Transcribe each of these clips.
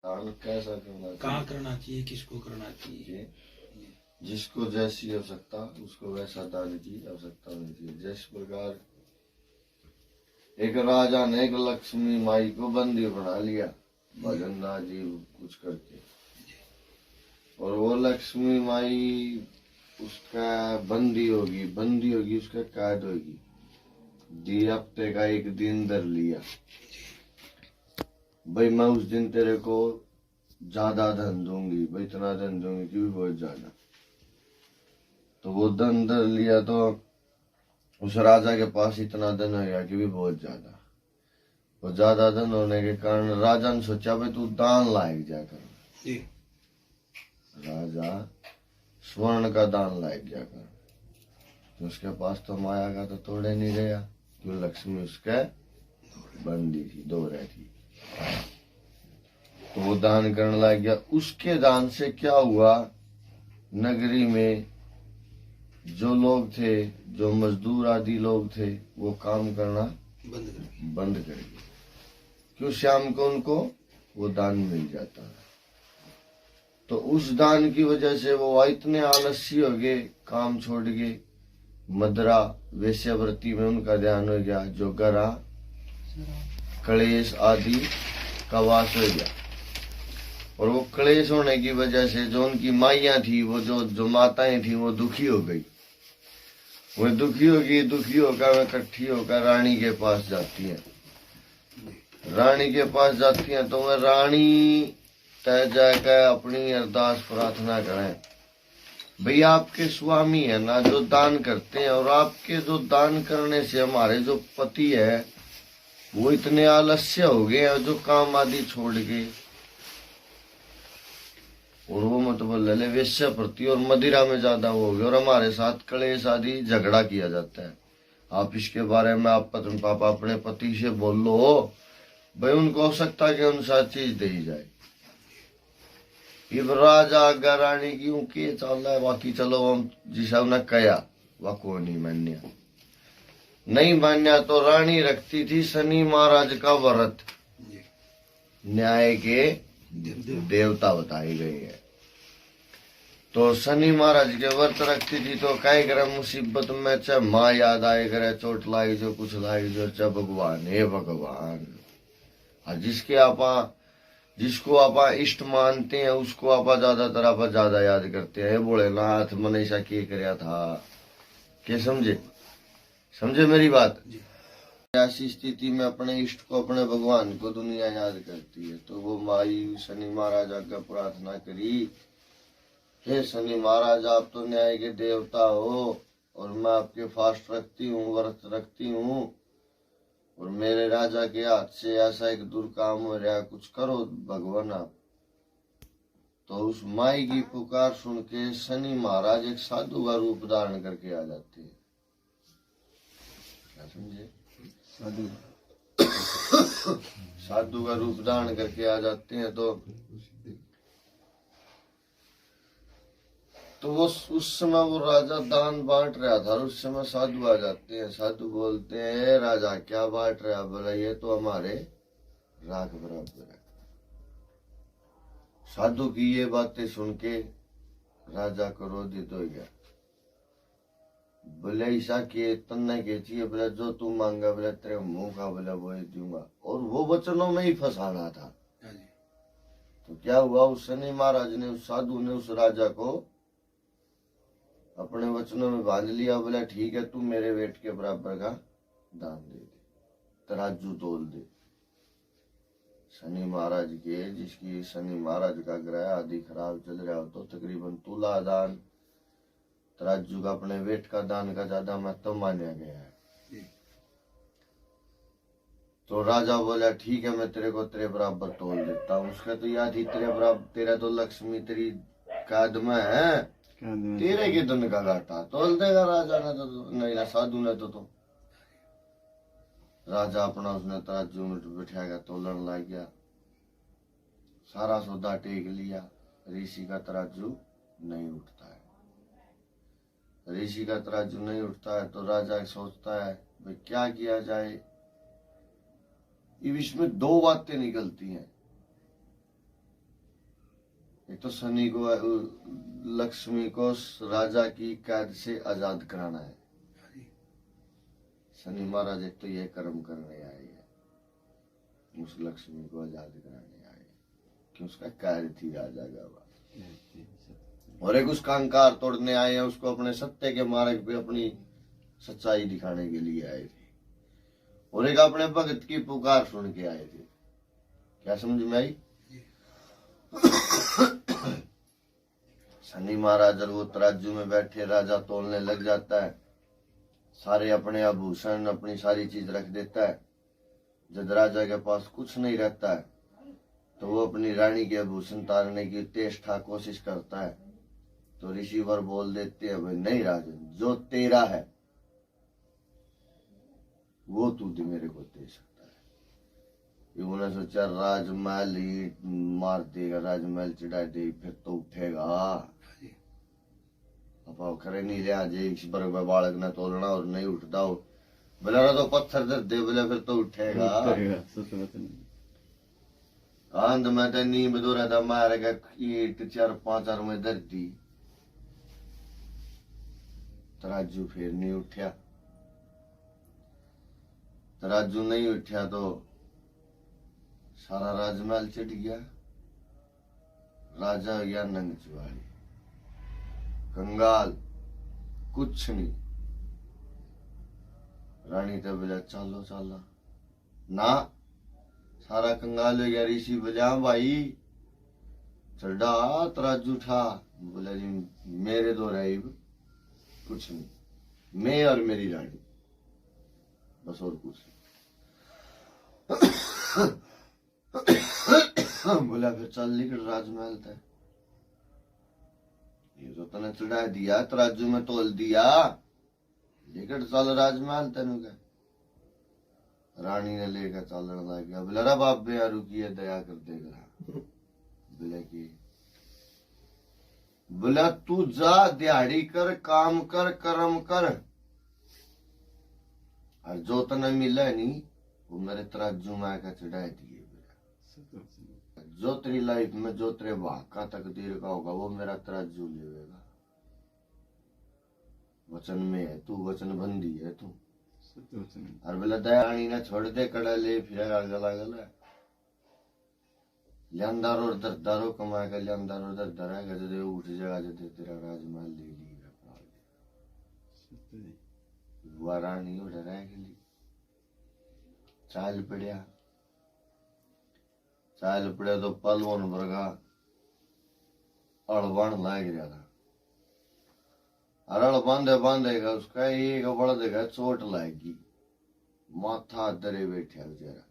दान कैसा करना चाहिए, कहाँ करना चाहिए, किसको करना चाहिए। जिसको जैसी आवश्यकता उसको वैसा दान की आवश्यकता होनी चाहिए। जिस प्रकार एक राजा ने एक लक्ष्मी माई को बंदी बना लिया भजन राजीव कुछ करके, और वो लक्ष्मी माई उसका बंदी होगी उसका कैद होगी। दी हफ्ते का एक दिन दर लिया, भाई मैं उस दिन तेरे को ज्यादा धन दूंगी, भाई इतना धन दूंगी कि भी बहुत ज्यादा। तो वो धन दर लिया तो उस राजा के पास इतना धन हो गया कि भी बहुत ज्यादा। वो ज्यादा धन होने के कारण राजा ने सोचा भाई तू दान लायक जा कर। राजा स्वर्ण का दान लायक जा कर। तो उसके पास तो माया का तो तोड़े नहीं गया, क्यों लक्ष्मी उसके बंदी थी, दो थी। तो वो दान करने लग गया। उसके दान से क्या हुआ, नगरी में जो लोग थे, जो मजदूर आदि लोग थे, वो काम करना बंद कर दिए। क्यों, शाम को उनको वो दान मिल जाता है। तो उस दान की वजह से वो इतने आलसी हो गए, काम छोड़ गए, मदरा वेश्यावृत्ति में उनका ध्यान हो गया, जो गरा क्लेश आदि का वास हो गया। और वो क्लेश होने की वजह से जो उनकी माइयां थी, वो जो माताएं थी, वो दुखी हो गई। वो दुखी होकर वे इकट्ठी होकर रानी के पास जाती हैं। रानी के पास जाती हैं तो वह रानी तय जाकर अपनी अरदास प्रार्थना करें, भैया आपके स्वामी है ना जो दान करते हैं, और आपके जो दान करने से हमारे जो पति है वो इतने आलस्य हो गए और जो काम आदि छोड़ गए, और वो मतलब लले वेश्या प्रति और मदिरा में ज्यादा हो गए, और हमारे साथ क्लेश आदि झगड़ा किया जाता है। आप इसके बारे में आप पापा अपने पति से बोल लो, भाई उनको आवश्यकता के अनुसार चीज दे जाए। इब राजा आज्ञा रानी की के चल रहा है, बाकी चलो हम जिसा ने कया वह को नहीं मान्या तो रानी रखती थी शनि महाराज का व्रत, न्याय के देवता बताए गए हैं। तो शनि महाराज के व्रत रखती थी तो काय करे मुसीबत में, चाहे माँ याद आए करे, चोट लाई जो कुछ लाई जो, चाहे भगवान हे भगवान। जिसको आप इष्ट मानते हैं उसको आप ज्यादातर आप ज्यादा याद करते हैं। भोलेनाथ मनीषा के करया था, क्या समझे मेरी बात। ऐसी स्थिति में अपने इष्ट को, अपने भगवान को दुनिया याद करती है। तो वो माई शनि महाराज का प्रार्थना करी, हे शनि महाराज आप तो न्याय के देवता हो, और मैं आपके फास्ट रखती हूँ, व्रत रखती हूँ, और मेरे राजा के हाथ से ऐसा एक दुर्काम हो रहा, कुछ करो भगवान आप। तो उस माई की पुकार सुन के शनि महाराज एक साधु का रूप धारण करके आ जाते हैं। क्या समझे, साधु का रूप धारण करके आ जाते हैं। तो वो उस समय वो राजा दान बांट रहा था, और उस समय साधु आ जाते हैं। साधु बोलते हैं, राजा क्या बांट रहा, बोला ये तो हमारे राख बराबर है। साधु की ये बातें सुन के राजा क्रोधित हो गया, बोले ईसा के तन्ने के चाहिए, बोले जो तू मांगा बोले तेरे मुंह का बोले वो ही दूंगा। और वो वचनों में ही फंसाना था। तो क्या हुआ, उस शनि महाराज ने, उस साधु ने उस राजा को अपने वचनों में बांध लिया। बोला ठीक है, तू मेरे वेट के बराबर का दान दे दे, तराजू तोल दे। शनि महाराज के, जिसकी शनि महाराज का ग्रह आदि खराब चल रहा हो, तो तकरीबन तुला दान, तराजू का अपने वेट का दान का ज्यादा महत्व माना गया है। तो राजा बोला ठीक है, मैं तेरे को तेरे बराबर तोल देता हूँ। उसका तो याद ही तेरे बराबर, तेरा तो लक्ष्मी तेरी कादमा है, तेरे के धन का घाटा तोल देगा राजा ने तो नहीं ना, साधु ने तो राजा अपना उसने तराजू में बिठाएगा, तोलन लग गया, सारा सौदा टेक लिया। ऋषि का तराजू नहीं उठता है, ऋषि का तराजू नहीं उठता है। तो राजा सोचता है भाई क्या किया जाए। इसमें दो बातें निकलती हैं। एक तो शनि को लक्ष्मी को राजा की कैद से आजाद कराना है। शनि महाराज एक तो ये कर्म करने आए हैं, उस लक्ष्मी को आजाद कराने आए कि उसका कैद थी राजा का, और एक उसका अहंकार तोड़ने आए हैं, उसको अपने सत्य के मार्ग पे अपनी सच्चाई दिखाने के लिए आए थे, और एक अपने भगत की पुकार सुन के आए थे। क्या समझ में आई? शनि महाराज जब वो तराजू में बैठे राजा तोलने लग जाता है, सारे अपने आभूषण अपनी सारी चीज रख देता है। जब राजा के पास कुछ नहीं रहता है तो वो अपनी रानी के आभूषण तारने की चेष्टा कोशिश करता है, तो ऋषिवर बोल देते हैं, भाई नहीं राजन, जो तेरा है वो तू मेरे को दे सकता है। उन्होंने सोचा राजमहल ही मार देगा, राजमहल चढ़ा दे फिर तो उठेगा। अब करे नहीं लिया जे इस बर्ग में बालक ने तोलना और नहीं उठता हो, बोला तो पत्थर दे दे, बोले फिर तो उठेगा। अंत में तो नींद दो रहा था, मार का ईट 4-5 में दर दी, तराजू फिर नहीं उठा। तराजू नहीं उठा तो सारा राजमहल चढ़ गया। राजा हो गया नंग चुहाड़ी, कंगाल, कुछ नहीं। रानी तो बोला चलो चलो ना, सारा कंगाल हो गया। ऋषि बोला भाई चढ़ा तराजू उठा, बोला जी मेरे दो रहे कुछ नहीं, मैं और मेरी रानी बस, और कुछ नहीं। बोला फिर चल निकल राजमहल तक, ये तो तने चढ़ा दिया, तराजू में तोल दिया, लेकर चल राजमहल तेन का। रानी ने लेकर चलने लग गया। बोला रे बाप भैया रुकिए, दया कर देगा। बोले कि बोला तू जा दिहाड़ी कर, काम कर, कर्म कर, और जो तने मिला नहीं वो मेरे तराजू में आकर चढ़ा दिए। जो तेरी लाइफ में जो तेरे भाग का तकदीर का होगा वो मेरा तराजू लेगा। वचन में है तू, वचन बंदी है तू। और बोला दयाणी ने छोड़ दे कड़ा ले फिर गला गला लियांदारो और दरदारो कमा के लियांदारो और दरदारा है, जदे उठ जाएगा, जदे तेरा राजमहल ले ली वो रानी उड़ रह गई। चाल पड़िया, चाल पड़े तो पलवन वर्गा अड़बान लाग रहा था। अरल बांधे बांधेगा उसका एक बड़ देगा चोट लाएगी, माथा दरे बैठा बेचारा।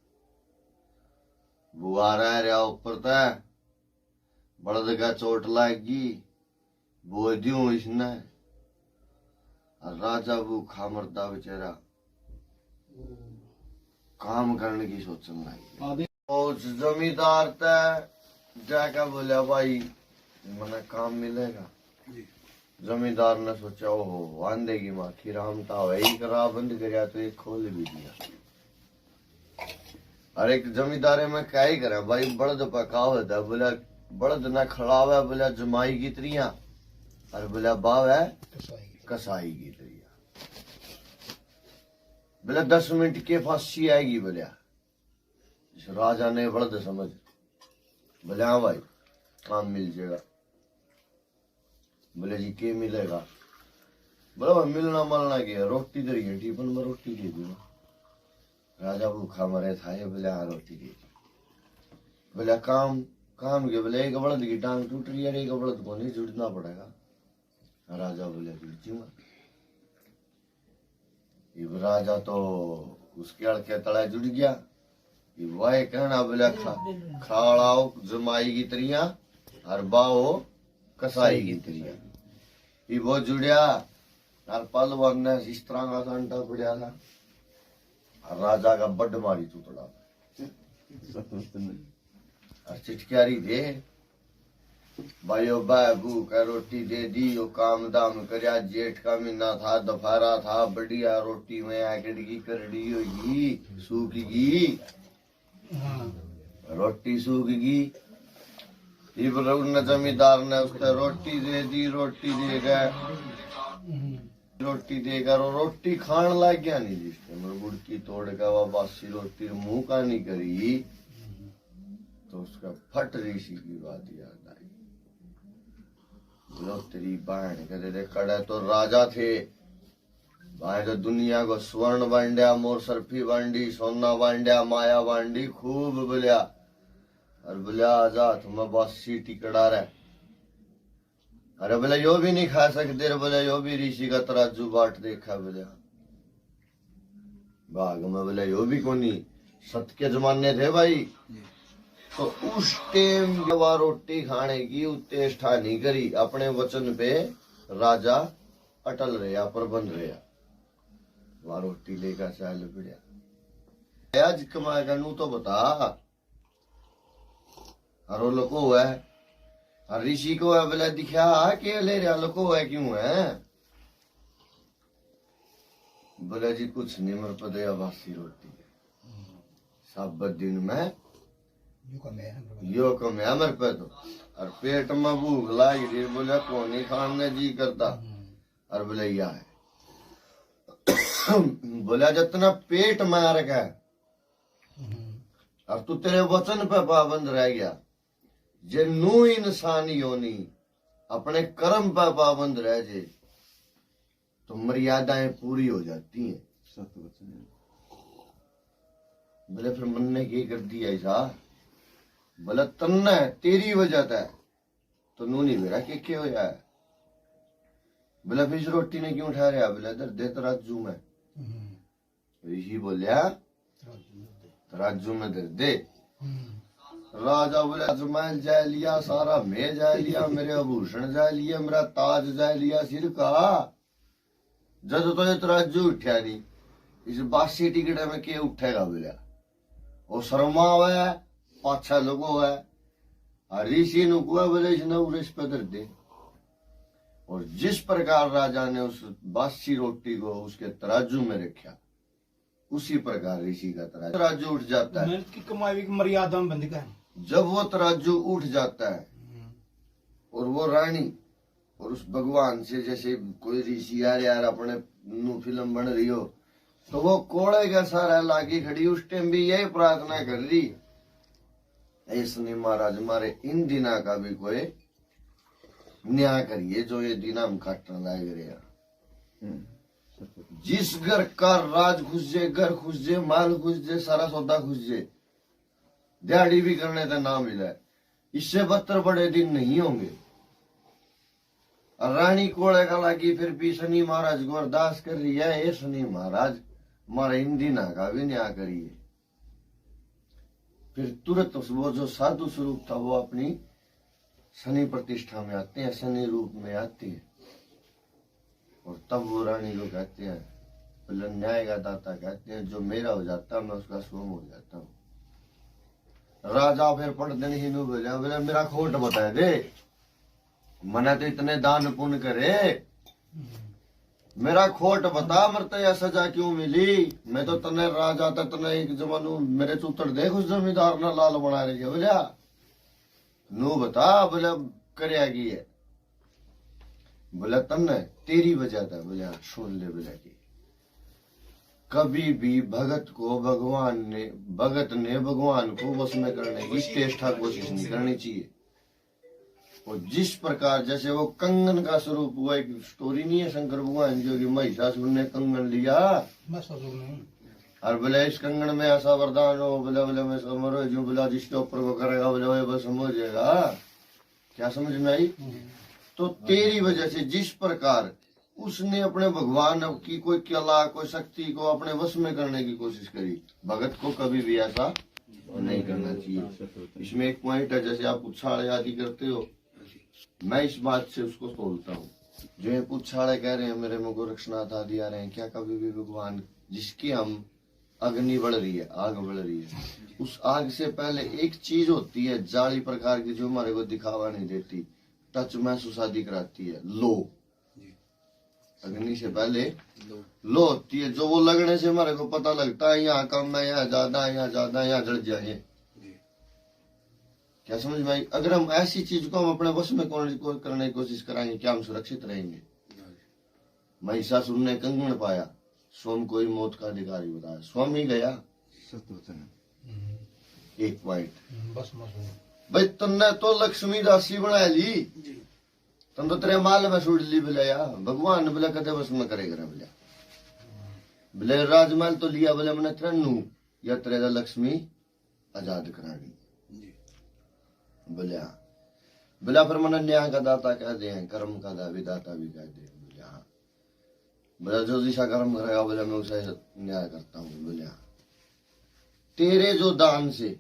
बुआ रहा ऊपर तय बड़द का चोट लाएगी, वो दू इसने। राजा भूखा मरदा बेचारा, काम करने की सोचने लगी। उस जमींदार तय जाकर बोला भाई मने काम मिलेगा। जमींदार ने सोचा ओहो आंधे की माखी रामता वही करा, बंद कर तो एक खोल भी दिया। और एक जमींदारे में क्या ही करा भाई, बड़द पकावत है। बोला बड़द ना खड़ाव है, बोला जमाई की तरिया, और बोला बाव है कसाई की तरिया। बोला 10 मिनट के फांसी आएगी। बोला राजा ने बड़द समझ, बोले हाँ भाई काम मिल जाएगा। बोले जी के मिलेगा? बोला मिलना मलना क्या, रोटी दे रही टिफिन में रोटी दे दी। राजा भूखा मरे था, ये बोले हाँ रोटी दे दी। बोले काम काम के? बोले एक बड़द की टांग टूट रही है, एक बड़द को नहीं जुड़ना पड़ेगा। राजा बोले जुड़ जूंगा। ये राजा तो उसके अड़के तड़ा जुड़ गया। वह कहना बोला खाड़ाओ जमाई की तरिया और बाओ कसाई की तरिया। ये वो जुड़िया और पलवन ने इस तरह का कांटा पड़ा था, और राजा का बड मारी चुतड़ा और चिटकारी दे भाइयों बाबू का रोटी दे दी। यो काम दाम करया, जेठ का महीना था, दफारा था, बढ़िया रोटी में आकड़ी करड़ी होगी, सूखेगी रोटी सूखेगी। इब्राहिम जमींदार ने उसको रोटी दे दी, रोटी दे गए, रोटी देकर और रोटी खान लग गया नहीं जिसने मतलब बुड़की तोड़ का वह बासी रोटी मुंह का नहीं करी तो उसका फट ऋषि की बात याद आई। बोलो तेरी बहन कहते थे कड़े तो राजा थे भाई, तो दुनिया को स्वर्ण बांड्या, मोर सरफी बांडी, सोना बांड्या, माया बांडी, खूब बोलिया और बोलिया आजा तुम्हें बासी टिकड़ा रहे। अरे बोले यो भी नहीं खा सकते रे, बोले यो भी ऋषि का तराजू बाट देखा बोले भाग में, बोले यो भी कोनी सत के जमाने थे भाई। तो उस टाइम वह रोटी खाने की उत्तेष्टा नहीं करी, अपने वचन पे राजा अटल रहा, प्रबंध रहा, वह रोटी लेकर चल पड़ा। आज कमा नू तो बता हरो लोको है ऋषि को है बोले दिखा के ले रहा लोको है क्यों है? बोले जी कुछ नहीं मेरे पे दया बासी रोटी सब दिन में यो कम है मेरे पे तो, और पेट में भूख लाई रही, बोले कौन नहीं खाने जी करता, और बोले या है बोला जितना पेट में आ रखा है और तू तेरे वचन पे पाबंद रह गया, जे नू इंसान योनी अपने कर्म पर पाबंद रह जे तो मर्यादाएं पूरी हो जाती हैं। बोले फिर मन ने क्या कर दिया ऐसा? बोले तन्ना तेरी वजह था तो नू नहीं मेरा के होया है। बोले फिर इस रोटी ने क्यों उठा रहा? बोले दर दे तराजू में। ऋषि बोलिया तराजू में दर दे। राजा बोले अजमहल जा लिया, सारा मैं जा लिया, मेरे आभूषण जा लिया, मेरा ताज जा लिया सिर का, जद तो ये तराजू उठा नहीं, इस बासी टिकट में के उठेगा? बोला वो शर्मा हुआ है, पाछा लोगो है, ऋषि ने कुआ बोले इसने उरेश पे दर दे। और जिस प्रकार राजा ने उस बासी रोटी को उसके तराजू में रखा, उसी प्रकार ऋषि का तराजू उठ जाता है। मेहनत की कमाई की मर्यादा में बंद का है। जब वो तराजू उठ जाता है और वो रानी और उस भगवान से जैसे कोई ऋषि यार अपने नू फिल्म बन रही हो तो वो कोड़े का सारा लागी खड़ी, उस टाइम भी यही प्रार्थना कर रही, ऐसने महाराज हमारे इन दिना का भी कोई न्याय करिए जो ये दिन हम काटने लाग रहे। जिस घर का राज घुस जाए, घर घुस जाए, माल घुस जाए, सारा सौदा घुस जाए, दिहाड़ी भी करने का नाम मिला, इससे बदतर बड़े दिन नहीं होंगे। और रानी कोड़े का लागी फिर भी शनि महाराज को अरदास कर रही है, ये शनि महाराज हमारे इन दिना का भी न्याय करिए। फिर तुरंत वो जो साधु स्वरूप था वो अपनी शनि प्रतिष्ठा में आते हैं, शनि रूप में आती है, और तब वो रानी को कहते हैं, बोले न्याय का दाता कहते हैं, जो मेरा हो जाता मैं उसका स्वयं हो जाता हूँ। राजा फिर पढ़ते नहीं बोले, बोले मेरा खोट बता दे, मना तो इतने दान पुण्य करे, मेरा खोट बता, मरते या सजा क्यों मिली? मैं तो तने राजा था, तने एक जमानू मेरे चूतर देख उस जमींदार ने लाल बना रही है। बोलिया नू बता, बोले करया की है? बोला तन्ने तेरी वजह था। बोला सुन ले, बोला की कभी भी भगत ने भगवान को वश में करने की चेष्टा कोशिश नहीं करनी चाहिए। और जिस प्रकार जैसे वो कंगन का स्वरूप हुआ, एक स्टोरी नहीं है शंकर भगवान जो कि महिषासुर ने कंगन लिया और बोले इस कंगन में ऐसा वरदान हो, बोले बोले मैं समझ जो बोला जिसके ऊपर को करेगा बोले वो बस समझ जाएगा। क्या समझ में आई? तो तेरी वजह से जिस प्रकार उसने अपने भगवान की कोई कला कोई शक्ति को अपने वश में करने की कोशिश करी, भगत को कभी भी ऐसा नहीं करना चाहिए। इसमें एक पॉइंट है, जैसे आप उछाड़े आदि करते हो, मैं इस बात से उसको तोलता हूँ। जो ये उछाड़े कह रहे हैं मेरे में गोरक्षनाथ आदि आ रहे हैं, क्या कभी भी भगवान जिसकी हम अग्नि बढ़ रही है, आग बढ़ रही है, उस आग से पहले एक चीज होती है जाली प्रकार की जो हमारे को दिखावा नहीं देती, टच महसूस आदि कराती है, लो। अग्नि से पहले लो होती है, जो वो लगने से हमारे को पता लगता है यहाँ कम है, यहाँ ज्यादा है, यहाँ ज्यादा है, यहाँ जल जाए। क्या समझ में आई? अगर हम ऐसी चीज को हम अपने वश में करने की कोशिश कराएंगे, क्या हम सुरक्षित रहेंगे? महिषासुर ने कंगन पाया, स्वयं को ही मौत का अधिकारी बताया, स्वयं ही गया। एक पॉइंट बस भाई, तुमने तो लक्ष्मी दासी बना ली, तुम तो तेरे माल में सुट ली बोले या भगवान ने बोला कदे बस में करेगा बोले, बोले राजमहल तो लिया बोले मैंने तेरा नू या तेरा लक्ष्मी आजाद करानी बोले। बोला फिर मैंने न्याय का दाता कह दे, कर्म का विदाता भी कह दे बोले। हाँ बोला जो दिशा कर्म करेगा बोले मैं उसे न्याय करता हूँ बोले। हाँ तेरे जो दान से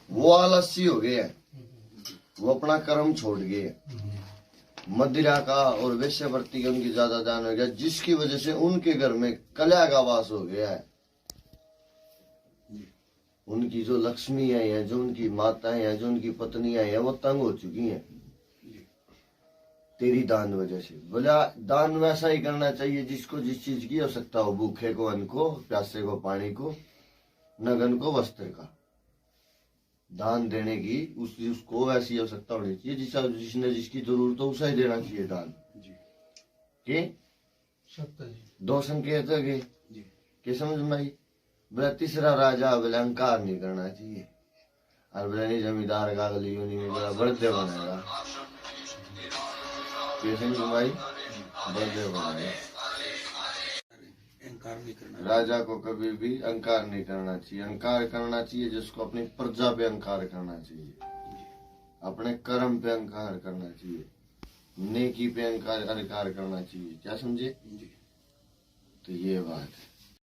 वो आलसी हो गए हैं, वो अपना कर्म छोड़ गए, मदिरा का और वेश्यावृत्ति का उनकी ज्यादा दान हो गया, जिसकी वजह से उनके घर में कलह का वास हो गया है। उनकी जो लक्ष्मी है, जो उनकी माताएं हैं, जो उनकी पत्नियां हैं, वो तंग हो चुकी हैं तेरी दान वजह से। बोला दान वैसा ही करना चाहिए जिसको जिस चीज की आवश्यकता हो, भूखे को अन्न को, प्यासे को पानी को, नगन को वस्त्र का। दान देने की उसको वैसी आवश्यकता होनी चाहिए, जिसने जिसकी जरूरत हो उसे ही देना चाहिए दान। के दो संकेत है के समझ में आई? बोला तीसरा राजा बोले अहंकार नहीं करना चाहिए, और बोला नहीं जमींदार का अगली यूनी में बोला बड़े बनेगा, के समझ में आई? बड़े बनेगा। राजा को कभी भी अहंकार नहीं करना चाहिए। अहंकार करना चाहिए जिसको अपनी प्रजा पे अहंकार करना चाहिए, अपने कर्म पे अहंकार करना चाहिए, नेकी पे अहंकार करना चाहिए। क्या समझे? तो ये बात है।